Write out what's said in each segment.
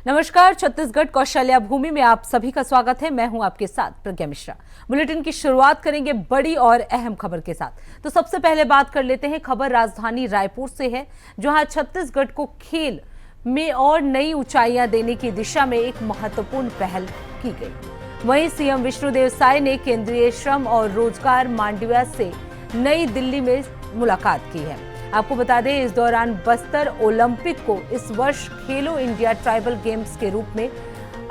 नमस्कार, छत्तीसगढ़ कौशल्या भूमि में आप सभी का स्वागत है। मैं हूं आपके साथ प्रज्ञा मिश्रा। बुलेटिन की शुरुआत करेंगे बड़ी और अहम खबर के साथ। तो सबसे पहले बात कर लेते हैं, खबर राजधानी रायपुर से है, जहां छत्तीसगढ़ को खेल में और नई ऊंचाइयां देने की दिशा में एक महत्वपूर्ण पहल की गई। वहीं सीएम विष्णुदेव साय ने केंद्रीय श्रम और रोजगार मांडविया से नई दिल्ली में मुलाकात की है। आपको बता दें, इस दौरान बस्तर ओलंपिक को इस वर्ष खेलो इंडिया ट्राइबल गेम्स के रूप में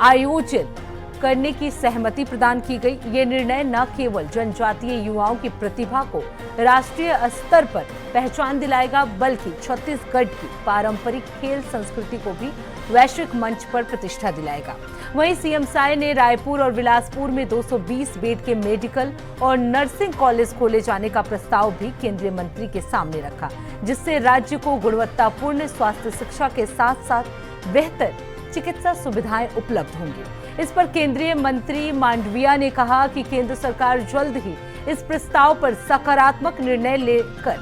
आयोजित करने की सहमति प्रदान की गई। ये निर्णय न केवल जनजातीय युवाओं की प्रतिभा को राष्ट्रीय स्तर पर पहचान दिलाएगा, बल्कि छत्तीसगढ़ की पारंपरिक खेल संस्कृति को भी वैश्विक मंच पर प्रतिष्ठा दिलाएगा। वहीं सीएम साय ने रायपुर और बिलासपुर में 220 बेड के मेडिकल और नर्सिंग कॉलेज खोले जाने का प्रस्ताव भी केंद्रीय मंत्री के सामने रखा, जिससे राज्य को गुणवत्तापूर्ण स्वास्थ्य शिक्षा के साथ साथ बेहतर चिकित्सा सुविधाएं उपलब्ध होंगी। इस पर केंद्रीय मंत्री मांडविया ने कहा कि केंद्र सरकार जल्द ही इस प्रस्ताव पर सकारात्मक निर्णय लेकर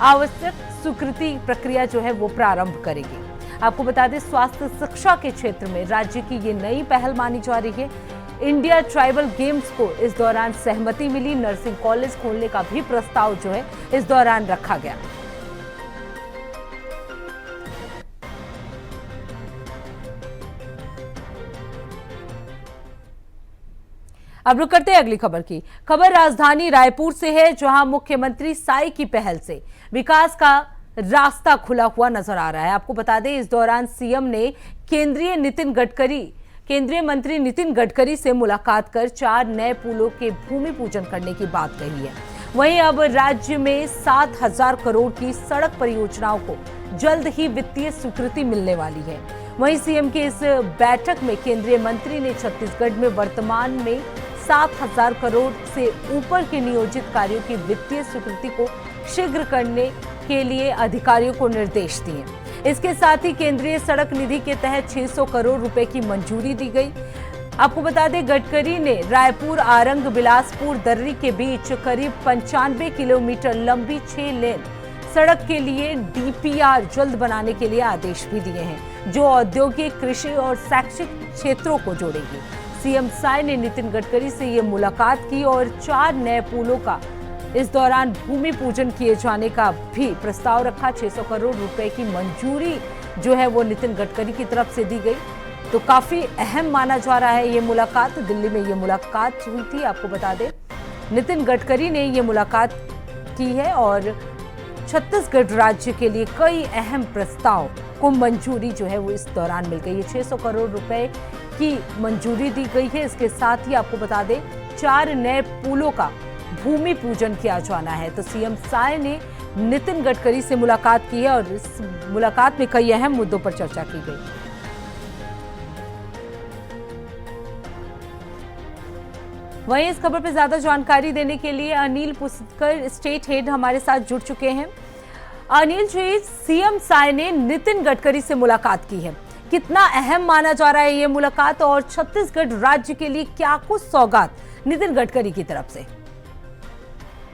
आवश्यक स्वीकृति प्रक्रिया जो है वो प्रारंभ करेगी। आपको बता दें, स्वास्थ्य शिक्षा के क्षेत्र में राज्य की ये नई पहल मानी जा रही है। इंडिया ट्राइबल गेम्स को इस दौरान सहमति मिली। नर्सिंग कॉलेज खोलने का भी प्रस्ताव जो है इस दौरान रखा गया। अब रुक करते हैं अगली खबर की। खबर राजधानी रायपुर से है, जहां मुख्यमंत्री साय की पहल से विकास का रास्ता खुला हुआ नजर आ रहा है। आपको बता दें, इस दौरान सीएम ने केंद्रीय मंत्री नितिन गडकरी से मुलाकात कर 4 नए पुलों के भूमि पूजन करने की बात कही है। वहीं अब राज्य में 7,000 करोड़ की सड़क परियोजनाओं को जल्द ही वित्तीय स्वीकृति मिलने वाली है। वहीं सीएम के इस बैठक में केंद्रीय मंत्री ने छत्तीसगढ़ में वर्तमान में 7,000 करोड़ से ऊपर के नियोजित कार्यों की वित्तीय स्वीकृति को शीघ्र करने के लिए अधिकारियों को निर्देश दिए। इसके साथ ही केंद्रीय सड़क निधि के तहत 600 करोड़ रुपए की मंजूरी दी गई। आपको बता दें, गडकरी ने रायपुर आरंग बिलासपुर दर्री के बीच करीब 95 किलोमीटर लंबी 6 लेन सड़क के लिए डीपीआर जल्द बनाने के लिए आदेश भी दिए हैं, जो औद्योगिक, कृषि और शैक्षिक क्षेत्रों को जोड़ेगी। सीएम साय ने नितिन गडकरी से ये मुलाकात की और 4 नए पुलों का इस दौरान भूमि पूजन किए जाने का भी प्रस्ताव रखा। 600 करोड़ रुपए की मंजूरी जो है वो नितिन गडकरी की तरफ से दी गई। तो काफी अहम माना जा रहा है ये मुलाकात। दिल्ली में ये मुलाकात हुई थी। आपको बता दें, नितिन गडकरी ने ये मुलाकात की है और छत्तीसगढ़ राज्य के लिए कई अहम प्रस्ताव को मंजूरी जो है वो इस दौरान मिल गई है। 600 करोड़ रुपए की मंजूरी दी गई है। इसके साथ ही आपको बता दें, 4 नए पुलों का भूमि पूजन किया जाना है। तो सीएम साय ने नितिन गडकरी से मुलाकात की है और इस मुलाकात में कई अहम मुद्दों पर चर्चा की गई। वहीं इस खबर पर ज्यादा जानकारी देने के लिए अनिल पुस्कर, स्टेट हेड, हमारे साथ जुड़ चुके हैं। अनिल जी, सीएम साय ने नितिन गडकरी से मुलाकात की है, कितना अहम माना जा रहा है ये मुलाकात और छत्तीसगढ़ राज्य के लिए क्या कुछ सौगात नितिन गडकरी की तरफ से?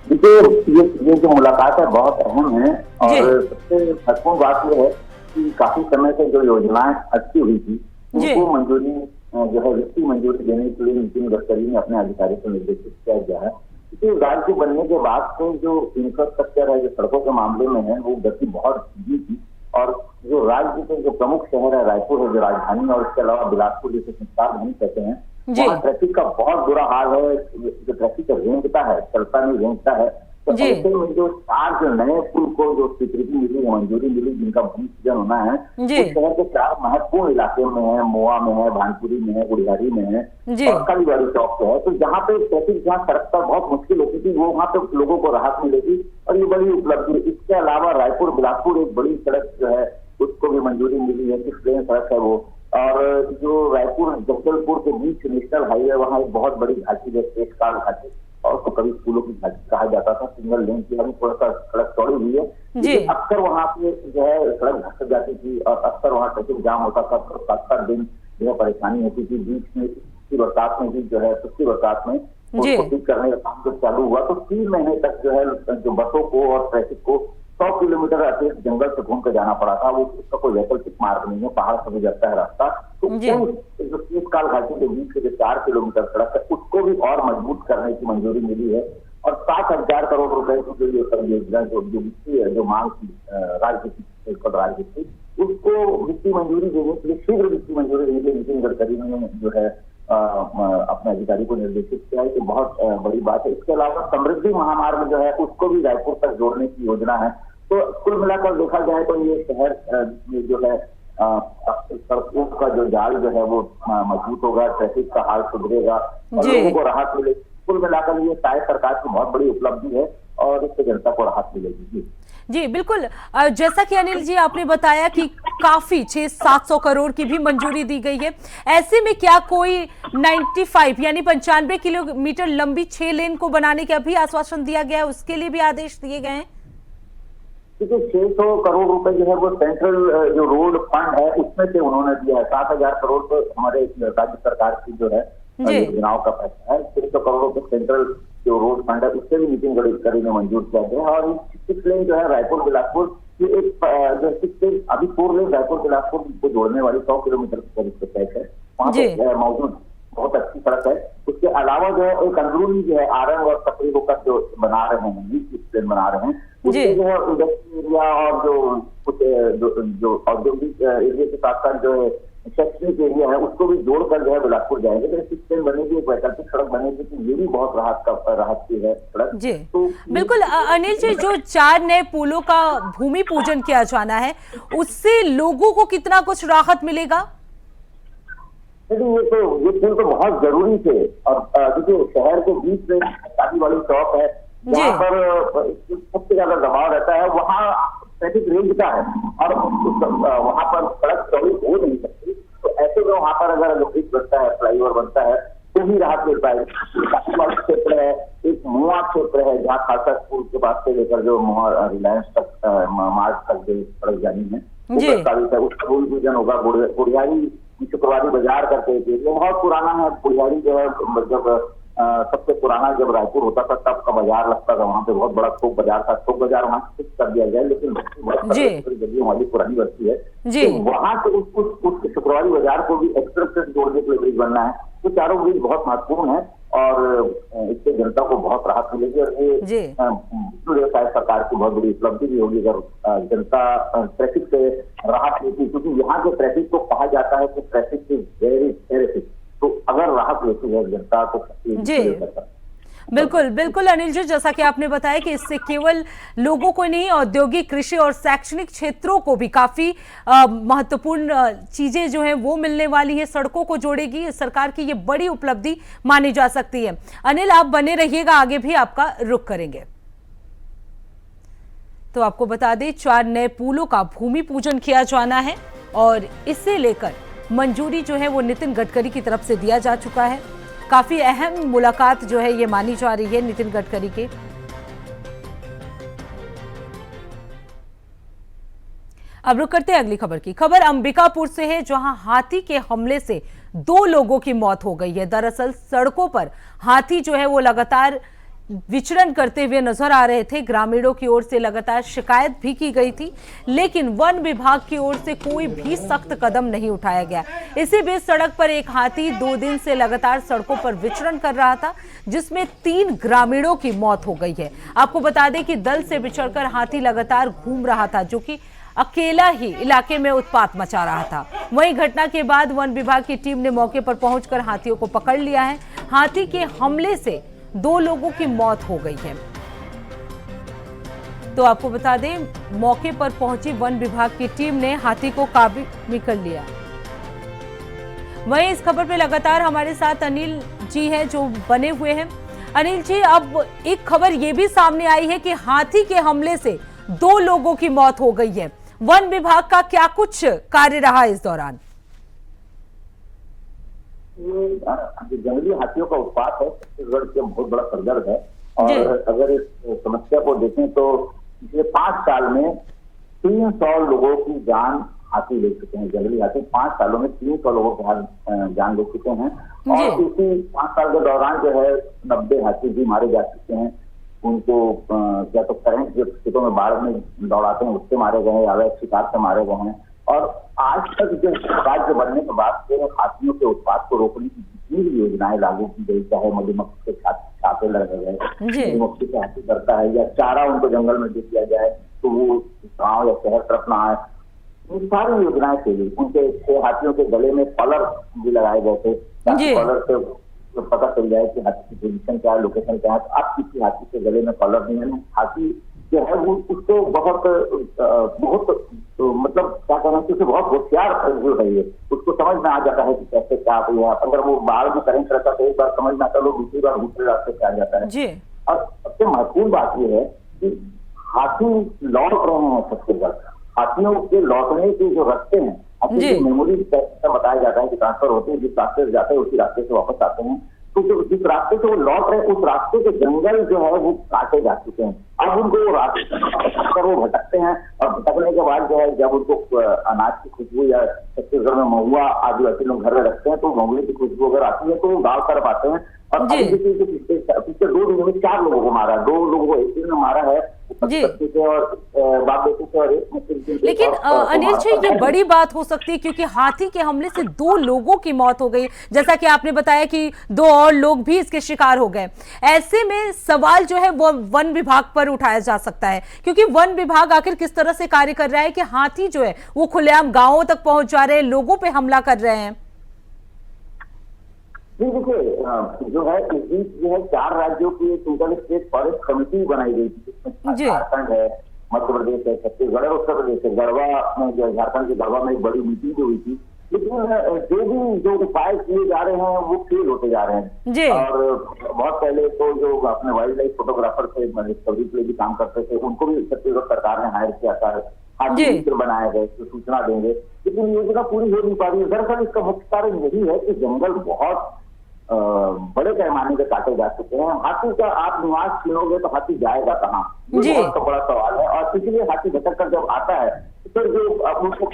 देखिए, ये जो मुलाकात है बहुत अहम है और सबसे महत्वपूर्ण बात यह है कि काफी समय से जो योजनाएं अटकी हुई थी उनको मंजूरी जो है वित्तीय मंजूरी देने के लिए नितिन गडकरी ने अपने अधिकारी को निर्देशित किया गया है। क्योंकि राज्य बनने के बाद से जो इंफ्रास्ट्रक्चर है, जो सड़कों के मामले में है, वो गति बहुत धीमी थी और जो राज्य के जो प्रमुख शहर है रायपुर है, जो राजधानी, और इसके अलावा बिलासपुर जिसे संस्कार नहीं कहते हैं, वहाँ ट्रैफिक का बहुत बुरा हाल है। जो ट्रैफिक रेंगता है, चलता नहीं रेंगता है। तो ऐसे में जो 4 जो नए पुल को जो स्वीकृति मिली, मंजूरी मिली, जिनका भूमि पूजन होना है, शहर के 4 महत्वपूर्ण इलाके में है, मोआ में है, भानपुरी में है, गुड़ियारी में है और कालीबाड़ी चौक पे है। तो जहाँ पे ट्रैफिक, जहाँ सड़क पर बहुत मुश्किल होती थी, वो वहाँ पे लोगों को राहत मिलेगी और ये बड़ी उपलब्धि है। इसके अलावा रायपुर बिलासपुर एक बड़ी सड़क जो है उसको भी मंजूरी मिली है, 6 लेन सड़क है वो। और जो रायपुर जगदलपुर के बीच नेशनल हाईवे, वहाँ एक बहुत बड़ी घाटी है, पेशकार घाटी, और उसको कभी फूलों की घाटी कहा जाता था। सिंगल लेन की अभी थोड़ा सा सड़क चौड़ी हुई है। अक्सर वहाँ पे जो है सड़क धस जाती थी और अक्सर वहाँ ट्रैफिक जाम होता था। 7-7 दिन जो है परेशानी होती थी। बीच में पिछली बरसात में भी जो है उसको ठीक करने का काम जब चालू हुआ तो 3 महीने तक जो है जो बसों को और ट्रैफिक को 100 किलोमीटर अतिरिक्त जंगल से घूम कर जाना पड़ा था। वो उसका कोई वैकल्पिक मार्ग नहीं है, पहाड़ से गुजरता है रास्ता। तो जो शीतकाल घाटी के बीच के जो 4 किलोमीटर सड़क है उसको भी और मजबूत करने की मंजूरी मिली है। और 7,000 करोड़ रुपए की जो ये परियोजना जो वित्तीय है, जो मांग की राज्य की उसको वित्तीय मंजूरी देने के लिए, शीघ्र वित्तीय मंजूरी देने के लिए नितिन गडकरी ने जो है अपने अधिकारी को निर्देशित किया है कि बहुत बड़ी बात है। इसके अलावा समृद्धि महामार्ग जो है उसको भी रायपुर तक जोड़ने की योजना है। तो कुल मिलाकर देखा जाए तो ये शहर में जो है सड़कों का जो जाल जो है वो मजबूत होगा, ट्रैफिक का हाल सुधरेगा और लोगों को राहत मिलेगी। कुल मिलाकर ये शायद सरकार की बहुत बड़ी उपलब्धि है और इससे जनता को राहत मिलेगी। जी बिल्कुल, जैसा कि अनिल जी आपने बताया कि काफी 600-700 करोड़ की भी मंजूरी दी गई है। ऐसे में क्या कोई 95 यानी 95 किलोमीटर लंबी 6 लेन को बनाने का भी आश्वासन दिया गया है, उसके लिए भी आदेश दिए गए हैं? देखिए 600 करोड़ रुपए जो है वो सेंट्रल जो रोड फंड है उसमें से उन्होंने दिया है। 7,000 करोड़ तो हमारे राज्य सरकार की जो है योजनाओं का पैसा है। 600 करोड़ रुपए सेंट्रल जो रोड फंड है उससे भी नितिन गडकरी ने मंजूर किया गया। और 6 लेन जो है रायपुर बिलासपुर ये एक अभी 4 लेन रायपुर बिलासपुर को जोड़ने वाली 100 किलोमीटर की करीब पैक है, वहाँ पे मौजूद बहुत अच्छी सड़क है। उसके अलावा जो है एक अंदरूनी जो है आरंग और सकरी होकर जो बना रहे हैं, 20 लेन बना रहे हैं, उससे जो है इंडस्ट्री एरिया और जो कुछ जो औद्योगिक एरिया के साथ साथ जो है शैक्षणिक एरिया है उसको भी जोड़कर जो है बिलासपुर जाएंगे। तो 6 लेन बनेगी, एक वैकल्पिक सड़क बनेगी, तो ये भी बहुत राहत की है सड़क। जी तो बिल्कुल अनिल जी, जो 4 नए पुलों का भूमि पूजन किया जाना है उससे लोगों को कितना कुछ राहत मिलेगा? लेकिन ये पुल तो बहुत जरूरी थे। और देखिए शहर के बीच में शादी वाली चौक है जहाँ पर सबसे ज्यादा दबाव रहता है, वहाँ ट्रैफिक रेंज का है और वहाँ पर सड़क चौड़ी हो नहीं सकती। तो ऐसे में वहाँ पर अगर ब्रिज बनता है, फ्लाईओवर बनता है तो भी राहत मिल पाएगी। क्षेत्र है, एक मुआ क्षेत्र है जहाँ खालसा स्कूल के पास से लेकर जो रिलायंस तक मार्ग तक जो सड़क जानी है प्रस्तावित है, उसका भूमि पूजन होगा। बुढ़ियारी शुक्रवारी बाजार करके एक एरिया बहुत पुराना है। बुढ़ियारी जो है जब सबसे पुराना जब रायपुर होता था तब का बाजार लगता था, वहाँ पे बहुत बड़ा थोक बाजार था। थोक बाजार वहाँ से फिक्स कर दिया गया, लेकिन जगह हमारी पुरानी बस्ती है तो वहाँ से उस शुक्रवारी बाजार को भी एक्सप्रेस से जोड़ने के लिए ब्रिज बनना है। तो चारों ब्रिज बहुत महत्वपूर्ण है और इससे जनता को बहुत राहत मिलेगी। और ये शायद सरकार की बहुत बड़ी उपलब्धि भी होगी अगर जनता ट्रैफिक से राहत लेती, क्योंकि यहाँ के ट्रैफिक को कहा जाता है कि ट्रैफिक इज वेरी टेरिफिक। तो अगर राहत लेती है जनता को बिल्कुल बिल्कुल अनिल जी, जैसा कि आपने बताया कि इससे केवल लोगों को नहीं, औद्योगिक, कृषि और शैक्षणिक क्षेत्रों को भी काफी महत्वपूर्ण चीजें जो हैं वो मिलने वाली है, सड़कों को जोड़ेगी। सरकार की ये बड़ी उपलब्धि मानी जा सकती है। अनिल आप बने रहिएगा, आगे भी आपका रुख करेंगे। तो आपको बता दें 4 नए पुलों का भूमि पूजन किया जाना है और इसे लेकर मंजूरी जो है वो नितिन गडकरी की तरफ से दिया जा चुका है। काफी अहम मुलाकात जो है ये मानी जा रही है नितिन गडकरी के। अब रुक करते हैं अगली खबर की। खबर अंबिकापुर से है जहां हाथी के हमले से 2 लोगों की मौत हो गई है। दरअसल सड़कों पर हाथी जो है वो लगातार विचरण करते हुए नजर आ रहे थे। ग्रामीणों की ओर से लगातार शिकायत भी की गई थी, लेकिन वन विभाग की ओर से कोई भी सख्त कदम नहीं उठाया गया। इसी बीच सड़क पर एक हाथी 2 दिन से लगातार सड़कों पर विचरण कर रहा था, जिसमें 3 ग्रामीणों की मौत हो गई है। आपको बता दें कि दल से बिछड़कर हाथी लगातार घूम रहा था, जो कि अकेला ही इलाके में उत्पात मचा रहा था। वहीं घटना के बाद वन विभाग की टीम ने मौके पर पहुंचकर हाथियों को पकड़ लिया है। हाथी के हमले से 2 लोगों की मौत हो गई है। तो आपको बता दें मौके पर पहुंची वन विभाग की टीम ने हाथी को काबू में कर लिया। वहीं इस खबर पे लगातार हमारे साथ अनिल जी हैं जो बने हुए हैं। अनिल जी, अब एक खबर ये भी सामने आई है कि हाथी के हमले से 2 लोगों की मौत हो गई है। वन विभाग का क्या कुछ कार्य रहा इस दौरान? जंगली हाथियों का उत्पात है, छत्तीसगढ़ के बहुत बड़ा सरदर्द है। और अगर इस समस्या को देखें तो पिछले 5 साल में 300 लोगों की जान हाथी ले चुके हैं। जंगली हाथी 5 सालों में 300 लोगों की जान ले चुके हैं और इसी 5 साल के दौरान जो है 90 हाथी भी मारे जा चुके हैं। उनको या तो करंट जो खेतों में बाढ़ में दौड़ाते हैं उससे मारे गए हैं, अवैध शिकार से मारे गए हैं। और आज तक जो राज्य बनने के बाद से हाथियों के उत्पात को रोकने की जितनी भी योजनाएं लागू की गई, चाहे मधुमक्खी के छापे लगे गए, मधुमक्खी से हाथी करता है, या चारा उनको जंगल में दे दिया जाए तो वो गाँव या शहर तरफ ना आए, ये सारी योजनाएं थी। उनके हाथियों के गले में कॉलर भी लगाए गए थे ताकि कॉलर से तो पता चल जाए कि हाथी की पोजीशन क्या है, लोकेशन क्या है। तो अब किसी हाथी के गले में कॉलर नहीं है, हाथी जो है वो उसको बहुत मतलब क्या कहना चाहिए, बहुत होशियार हो रही है, उसको समझ में आ जाता है कि कैसे क्या हुआ। अगर वो बाढ़ में करंट रहता तो एक बार समझ में आता, लोग दूसरी बार दूसरे रास्ते से आ जाता है। और सबसे महत्वपूर्ण बात यह है कि हाथी लौट रहे हैं छत्तीसगढ़। हाथियों के लौटने के जो रास्ते हैं, हाथी की मेमोरी बताया जाता है कि ट्रांसफर होते हैं, जिस रास्ते से जाते हैं उसी रास्ते से वापस आते हैं। तो जिस रास्ते से वो लौट रहे हैं उस रास्ते के जंगल जो है वो काटे जा चुके हैं। अब उनको वो रास्ते वो भटकते हैं और भटकने के बाद जो है जब उनको अनाज की खुशबू या छत्तीसगढ़ में महुआ आदिवासी लोग घर में रखते हैं तो महुए की खुशबू अगर आती है तो वो गाँव कर पाते हैं। और पिछले 2 दिनों में 4 लोगों को मारा, 2 लोगों को एक दिन में मारा है और बाप बेटे से और एक। लेकिन अनिल जी, ये बड़ी बात हो सकती है क्योंकि हाथी के हमले से 2 लोगों की मौत हो गई, जैसा कि आपने बताया कि 2 और लोग भी इसके शिकार हो गए। ऐसे में सवाल जो है वो वन विभाग पर उठाया जा सकता है, क्योंकि वन विभाग आखिर किस तरह से कार्य कर रहा है कि हाथी जो है वो खुलेआम गांवों तक पहुंच जा रहे हैं, लोगों पे हमला कर रहे हैं। देखिए जो है इस बीच जो है 4 राज्यों की एक इंटर स्टेट फॉरेस्ट कमेटी बनाई गई थी, जिसमें झारखंड है, मध्य प्रदेश है, छत्तीसगढ़ और उत्तर प्रदेश है। गढ़वा में जो झारखंड के गढ़वा में एक बड़ी मीटिंग जो हुई थी, लेकिन जो उपाय किए जा रहे हैं वो फेल होते जा रहे हैं। और बहुत पहले तो जो अपने वाइल्ड लाइफ फोटोग्राफर थे, डिस्कवरी के लिए भी काम करते थे, उनको भी छत्तीसगढ़ सरकार ने हायर किया था, हाथी मित्र बनाए गए तो सूचना देंगे, लेकिन योजना पूरी हो नहीं पा रही है। दरअसल इसका मुख्य कारण यही है कि जंगल बहुत बड़े पैमाने पे काटे जा चुके हैं। हाथी का आप निवास छीनोगे तो हाथी जाएगा कहाँ, ये बहुत बड़ा सवाल है। और इसलिए हाथी भटक कर जब आता है तो फिर जो उनको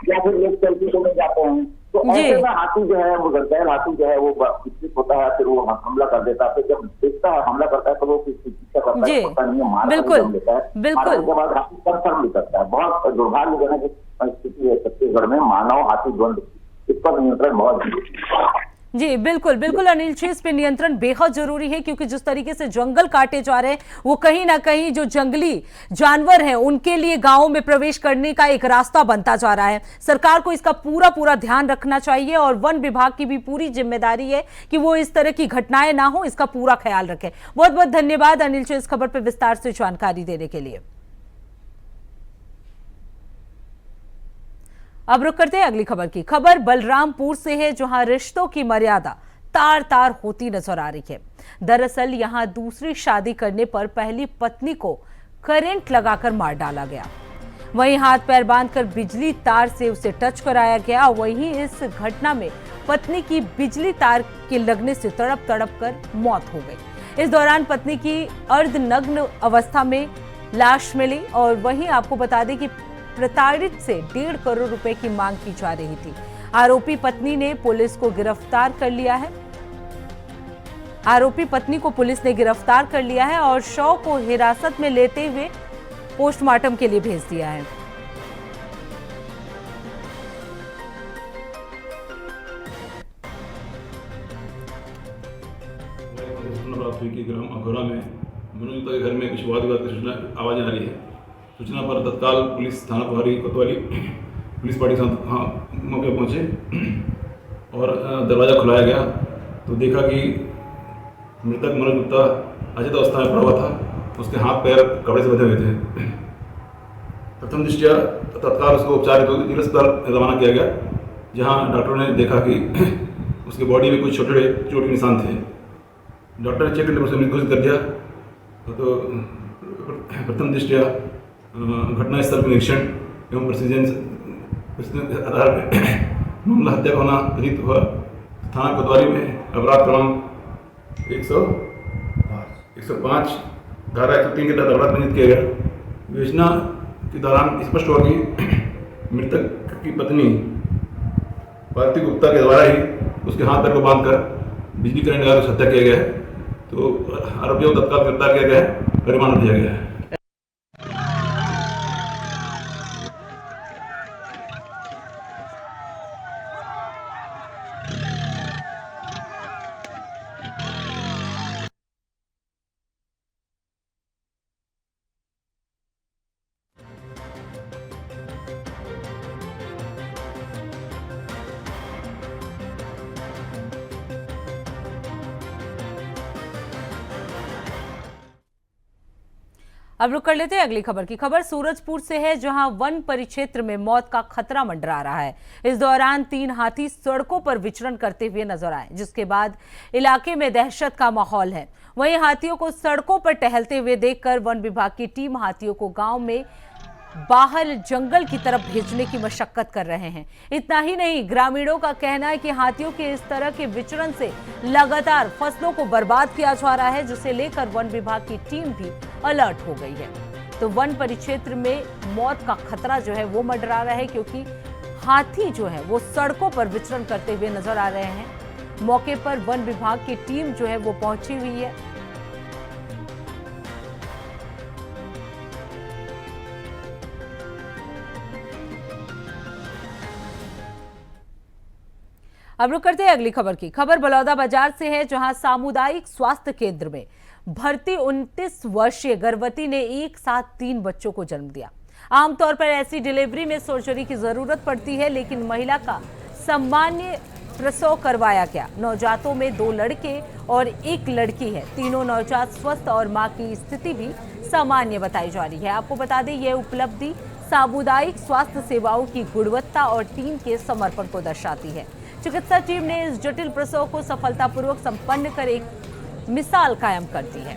या फिर एक चलती में जाते हैं तो ऐसे में हाथी जो है वो गैर हाथी जो है वो विकसित होता है, फिर वो हमला कर देता है। फिर जब देखता है हमला करता है तो वो पीछा करता है, पता नहीं मार लेता है, मारने के बाद हाथी कंसर्न भी करता है। बहुत दुर्भाग्यजनक स्थिति है छत्तीसगढ़ में मानव हाथी द्वंद, इस पर नियंत्रण बहुत जी बिल्कुल बिल्कुल अनिल जी, इस पे नियंत्रण बेहद जरूरी है, क्योंकि जिस तरीके से जंगल काटे जा रहे हैं वो कहीं ना कहीं जो जंगली जानवर हैं उनके लिए गांवों में प्रवेश करने का एक रास्ता बनता जा रहा है। सरकार को इसका पूरा ध्यान रखना चाहिए और वन विभाग की भी पूरी जिम्मेदारी है कि वो इस तरह की घटनाएं ना हो, इसका पूरा ख्याल रखें। बहुत बहुत धन्यवाद अनिल जी इस खबर पर विस्तार से जानकारी देने के लिए। अब रुक करते हैं अगली खबर की। खबर बलरामपुर से है, जहां रिश्तों की मर्यादा तार तार होती नजर आ रही है। दरअसल यहां दूसरी शादी करने पर पहली पत्नी को करंट लगाकर मार डाला गया, वहीं हाथ पैर बांधकर बिजली तार से उसे टच कराया गया। वहीं इस घटना में पत्नी की बिजली तार के लगने से तड़प कर मौत हो गई। इस दौरान पत्नी की अर्धनग्न अवस्था में लाश मिली और वहीं आपको बता दें कि प्रताड़ित से 1.5 करोड़ रुपए की मांग की जा रही थी। आरोपी पत्नी ने पुलिस को गिरफ्तार कर लिया है। आरोपी पत्नी को पुलिस ने गिरफ्तार कर लिया है और शव को हिरासत में लेते हुए पोस्टमार्टम के लिए भेज दिया है। ग्राम अघोरा में मनोज के घर में कुछ वाद विवाद की सूचना आवाज आ रही है। सूचना पर तत्काल पुलिस थाना प्रभारी कोतवाली पुलिस पार्टी के साथ मौके पर पहुंचे और दरवाज़ा खुलाया गया तो देखा कि मृतक मनोज गुप्ता अचेत अवस्था में पड़ा हुआ था, उसके हाथ पैर कपड़े से बंधे हुए थे। प्रथम दृष्टया तत्काल उसको उपचार हेतु जिला अस्पताल रवाना किया गया, जहां डॉक्टरों ने देखा कि उसके बॉडी में कुछ छोटे चोट के निशान थे। डॉक्टर ने चेक करने पर उसे मृत घोषित कर दिया। तो प्रथम दृष्टया घटनास्थल पर निरीक्षण एवं प्रेसिडेंस आधार पर मामला हत्या का होना प्रतीत हुआ। थाना कोतवाली में अपराध क्रमांक 105 धारा 103 के तहत अपराध पंजीकृत किया गया। विवेचना के दौरान स्पष्ट हुआ कि मृतक की पत्नी पार्थिव गुप्ता के द्वारा ही उसके हाथ पैर को बांधकर बिजली करंट लगा हत्या किया गया है। तो आरोपियों को तत्काल गिरफ्तार किया गया है, रिमांड दिया गया है। अब रुक कर लेते हैं अगली खबर की। खबर सूरजपुर से है, जहां वन परिक्षेत्र में मौत का खतरा मंडरा रहा है। इस दौरान 3 हाथी सड़कों पर विचरण करते हुए नजर आए, जिसके बाद इलाके में दहशत का माहौल है। वहीं हाथियों को सड़कों पर टहलते हुए देखकर वन विभाग की टीम हाथियों को गांव में बाहर जंगल की तरफ भेजने की मशक्कत कर रहे हैं। इतना ही नहीं, ग्रामीणों का कहना है कि हाथियों के इस तरह के विचरण से लगातार फसलों को बर्बाद किया जा रहा है, जिसे लेकर वन विभाग की टीम भी अलर्ट हो गई है। तो वन परिक्षेत्र में मौत का खतरा जो है वो मंडरा रहा है, क्योंकि हाथी जो है वो सड़कों पर विचरण करते हुए नजर आ रहे हैं। मौके पर वन विभाग की टीम जो है वो पहुंची हुई है। अब रुक करते हैं अगली खबर की। खबर बलौदाबाजार से है, जहां सामुदायिक स्वास्थ्य केंद्र में भर्ती 29 वर्षीय गर्भवती ने एक साथ 3 बच्चों को जन्म दिया। आमतौर पर ऐसी डिलीवरी में सर्जरी की जरूरत पड़ती है, लेकिन महिला का सामान्य प्रसव करवाया गया। नवजातों में 2 लड़के और 1 लड़की है। तीनों नवजात स्वस्थ और मां की स्थिति भी सामान्य बताई जा रही है। आपको बता दें, यह उपलब्धि सामुदायिक स्वास्थ्य सेवाओं की गुणवत्ता और टीम के समर्पण को दर्शाती है। चिकित्सा टीम ने इस जटिल प्रसव को सफलतापूर्वक संपन्न कर एक मिसाल कायम कर दी है।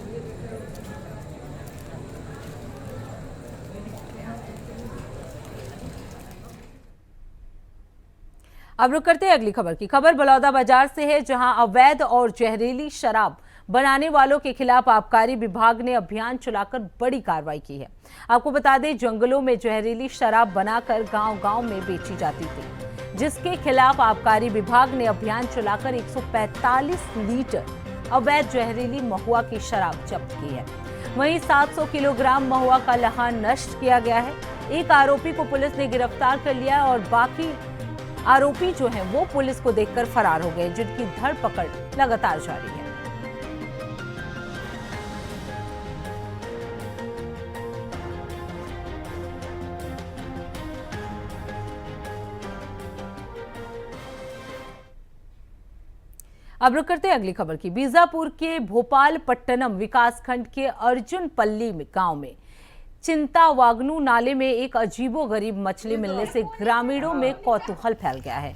अब रुक करते हैं अगली खबर की। खबर बलौदाबाजार से है, जहां अवैध और जहरीली शराब बनाने वालों के खिलाफ आबकारी विभाग ने अभियान चलाकर बड़ी कार्रवाई की है। आपको बता दें, जंगलों में जहरीली शराब बनाकर गांव-गांव में बेची जाती थी, जिसके खिलाफ आबकारी विभाग ने अभियान चलाकर 145 लीटर अवैध जहरीली महुआ की शराब जब्त की है। वहीं 700 किलोग्राम महुआ का लहान नष्ट किया गया है। एक आरोपी को पुलिस ने गिरफ्तार कर लिया और बाकी आरोपी जो हैं वो पुलिस को देखकर फरार हो गए, जिनकी धरपकड़ लगातार जारी है। अब रुक करते हैं अगली खबर की। बीजापुर के भोपालपट्टनम विकासखंड के अर्जुनपल्ली गांव में चिंतावागनू नाले में एक अजीबोगरीब मछली मिलने से ग्रामीणों में कौतूहल फैल गया है।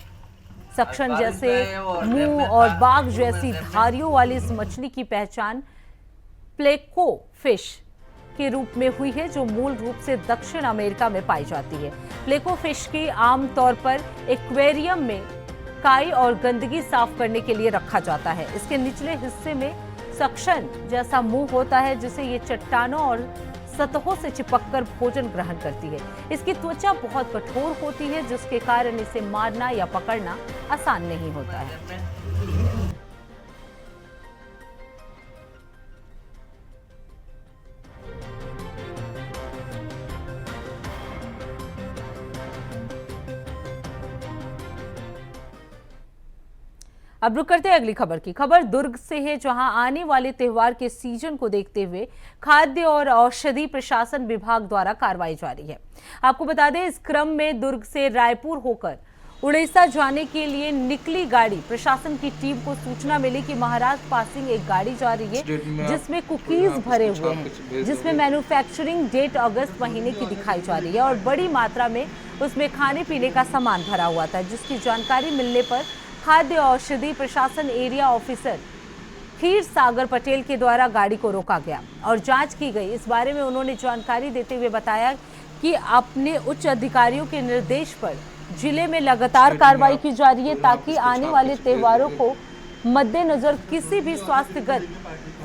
सक्शन जैसे मुंह और बाघ जैसी धारियों वाली इस मछली की पहचान प्लेको फिश के रूप में हुई है, जो मूल रूप से दक्षिण अमेरिका में पाई जाती है। प्लेको फिश की आमतौर पर एक्वेरियम में काई और गंदगी साफ करने के लिए रखा जाता है। इसके निचले हिस्से में सक्शन जैसा मुंह होता है, जिसे ये चट्टानों और सतहों से चिपककर भोजन ग्रहण करती है। इसकी त्वचा बहुत कठोर होती है, जिसके कारण इसे मारना या पकड़ना आसान नहीं होता है। अब रुक करते हैं अगली खबर की। खबर दुर्ग से है, जहां आने वाले त्योहार के सीजन को देखते हुए खाद्य और औषधि प्रशासन विभाग द्वारा कार्रवाई जारी है। आपको बता दें, इस क्रम में दुर्ग से रायपुर होकर उड़ीसा जाने के लिए निकली गाड़ी प्रशासन की टीम को सूचना मिली कि महाराष्ट्र पासिंग एक गाड़ी जा रही है, जिसमें कुकीज भरे हुए हैं, जिसमें मैन्युफैक्चरिंग डेट अगस्त महीने की दिखाई जा रही है और बड़ी मात्रा में उसमें खाने पीने का सामान भरा हुआ था। जिसकी जानकारी मिलने पर खाद्य औषधि प्रशासन एरिया ऑफिसर खीर सागर पटेल के द्वारा गाड़ी को रोका गया और जांच की गई। इस बारे में उन्होंने जानकारी देते हुए बताया कि अपने उच्च अधिकारियों के निर्देश पर जिले में लगातार कार्रवाई की जा रही है, ताकि आने वाले त्योहारों को मद्देनजर किसी भी स्वास्थ्यगत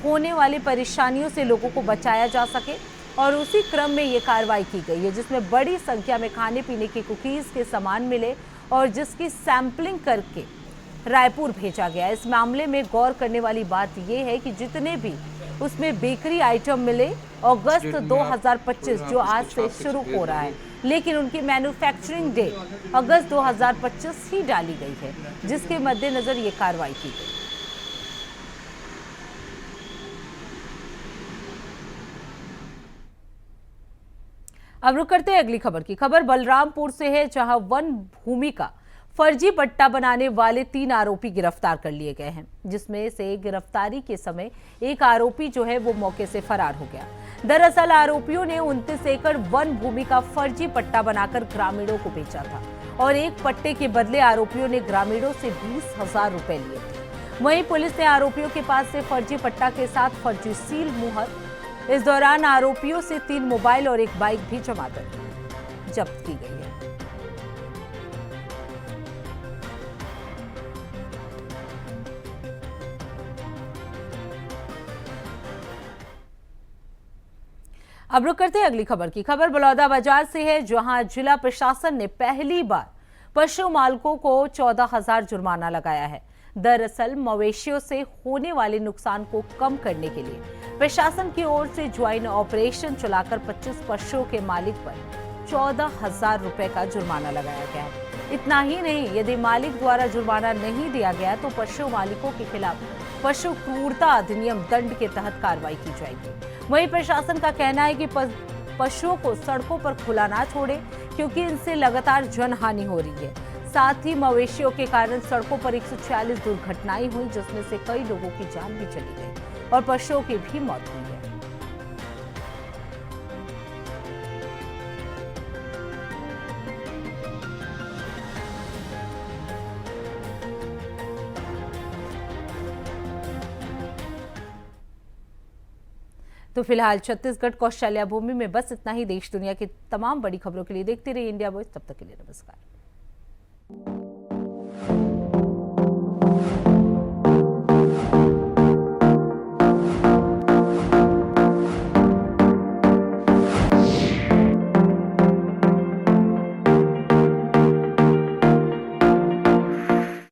होने वाली परेशानियों से लोगों को बचाया जा सके। और उसी क्रम में ये कार्रवाई की गई है, जिसमें बड़ी संख्या में खाने पीने के कुकीज के सामान मिले और जिसकी सैंपलिंग करके रायपुर भेजा गया। इस मामले में गौर करने वाली बात यह है कि जितने भी उसमें बेकरी आइटम मिले अगस्त 2025 जो आज से शुरू हो रहा है, लेकिन उनकी मैन्युफैक्चरिंग डेट अगस्त 2025 ही डाली गई है, जिसके मद्देनजर ये कार्रवाई की गई। अब रुक करते हैं अगली खबर की। खबर बलरामपुर से है, जहां वन भूमि का फर्जी पट्टा बनाने वाले 3 आरोपी गिरफ्तार कर लिए गए हैं, जिसमें से गिरफ्तारी के समय एक आरोपी जो है वो मौके से फरार हो गया। दरअसल आरोपियों ने 29 एकड़ वन भूमि का फर्जी पट्टा बनाकर ग्रामीणों को बेचा था और एक पट्टे के बदले आरोपियों ने ग्रामीणों से 20,000 रुपए लिए थे। वहीं पुलिस ने आरोपियों के पास से फर्जी पट्टा के साथ फर्जी सील मुहर। इस दौरान आरोपियों से 3 मोबाइल और एक बाइक भी जब्त की गई है। अब रुक करते हैं अगली खबर की। खबर बलौदाबाजार से है, जहां जिला प्रशासन ने पहली बार पशु मालिकों को 14,000 जुर्माना लगाया है। दरअसल मवेशियों से होने वाले नुकसान को कम करने के लिए प्रशासन की ओर से ज्वाइंट ऑपरेशन चलाकर 25 पशुओं के मालिक पर 14,000 रुपए का जुर्माना लगाया गया है। इतना ही नहीं, यदि मालिक द्वारा जुर्माना नहीं दिया गया तो पशु मालिकों के खिलाफ पशु क्रूरता अधिनियम दंड के तहत कार्रवाई की जाएगी। वहीं प्रशासन का कहना है कि पशुओं को सड़कों पर खुला ना छोड़े, क्योंकि इनसे लगातार जनहानि हो रही है। साथ ही मवेशियों के कारण सड़कों पर 146 दुर्घटनाएं हुई, जिसमें से कई लोगों की जान भी चली गई और पशुओं की भी मौत हुई है। तो फिलहाल छत्तीसगढ़ कौशल्या भूमि में बस इतना ही। देश दुनिया की तमाम बड़ी खबरों के लिए देखते रहिए इंडिया वॉइस। तब तक के लिए नमस्कार।